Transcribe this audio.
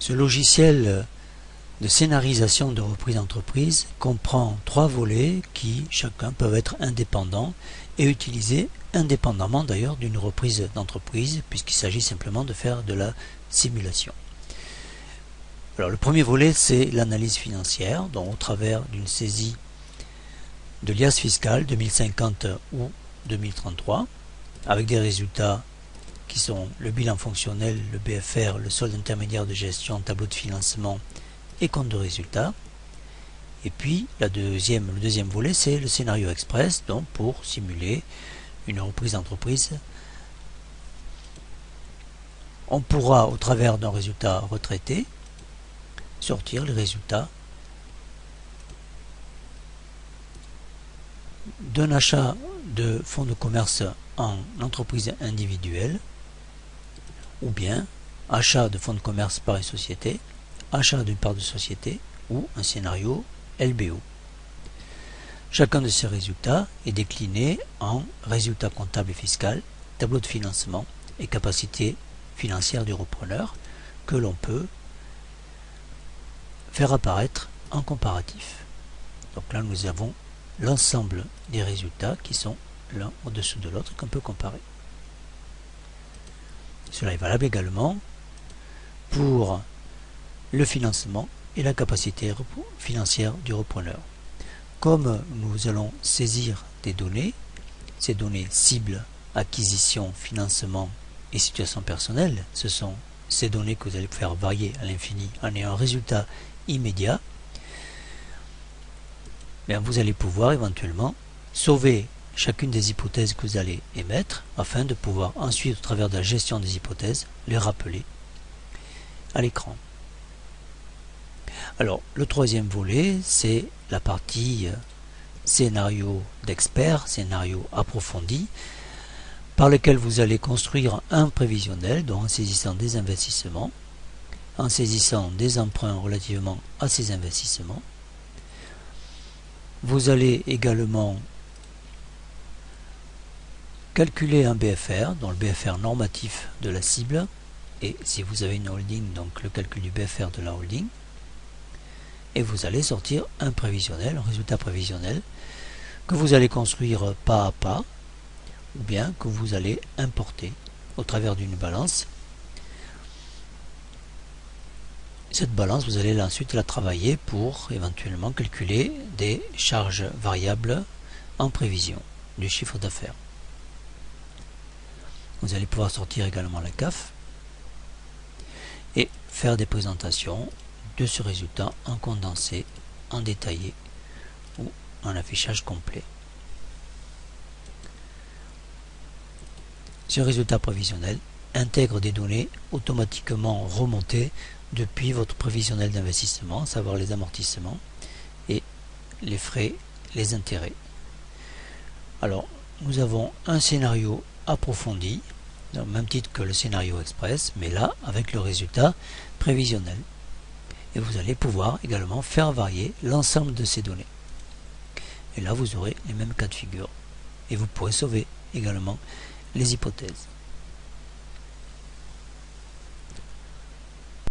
Ce logiciel de scénarisation de reprise d'entreprise comprend 3 volets qui, chacun, peuvent être indépendants et utilisés indépendamment d'ailleurs d'une reprise d'entreprise, puisqu'il s'agit simplement de faire de la simulation. Alors le premier volet, c'est l'analyse financière, donc au travers d'une saisie de l'IAS fiscal 2050 ou 2033, avec des résultats qui sont le bilan fonctionnel, le BFR, le solde intermédiaire de gestion, tableau de financement et compte de résultats. Et puis le deuxième volet, c'est le scénario express, donc pour simuler une reprise d'entreprise. On pourra, au travers d'un résultat retraité, sortir les résultats d'un achat de fonds de commerce en entreprise individuelle, ou bien achat de fonds de commerce par une société, achat d'une part de société ou un scénario LBO. Chacun de ces résultats est décliné en résultat comptable et fiscal, tableau de financement et capacité financière du repreneur que l'on peut faire apparaître en comparatif. Donc là nous avons l'ensemble des résultats qui sont l'un au-dessous de l'autre qu'on peut comparer. Cela est valable également pour le financement et la capacité financière du repreneur. Comme nous allons saisir des données, ces données cibles, acquisition, financement et situation personnelle, ce sont ces données que vous allez faire varier à l'infini en ayant un résultat immédiat, bien vous allez pouvoir éventuellement sauver chacune des hypothèses que vous allez émettre afin de pouvoir ensuite, au travers de la gestion des hypothèses, les rappeler à l'écran. Alors, le troisième volet, c'est la partie scénario d'expert, scénario approfondi, par lequel vous allez construire un prévisionnel, donc en saisissant des investissements, en saisissant des emprunts relativement à ces investissements. Vous allez également calculer un BFR, donc le BFR normatif de la cible, et si vous avez une holding, donc le calcul du BFR de la holding, et vous allez sortir un prévisionnel, un résultat prévisionnel, que vous allez construire pas à pas, ou bien que vous allez importer au travers d'une balance. Cette balance, vous allez ensuite la travailler pour éventuellement calculer des charges variables en prévision du chiffre d'affaires. Vous allez pouvoir sortir également la CAF et faire des présentations de ce résultat en condensé, en détaillé ou en affichage complet. Ce résultat prévisionnel intègre des données automatiquement remontées depuis votre prévisionnel d'investissement, à savoir les amortissements et les frais, les intérêts. Alors, nous avons un scénario approfondi, au même titre que le scénario express, mais là avec le résultat prévisionnel. Et vous allez pouvoir également faire varier l'ensemble de ces données. Et là, vous aurez les mêmes cas de figure. Et vous pourrez sauver également les hypothèses.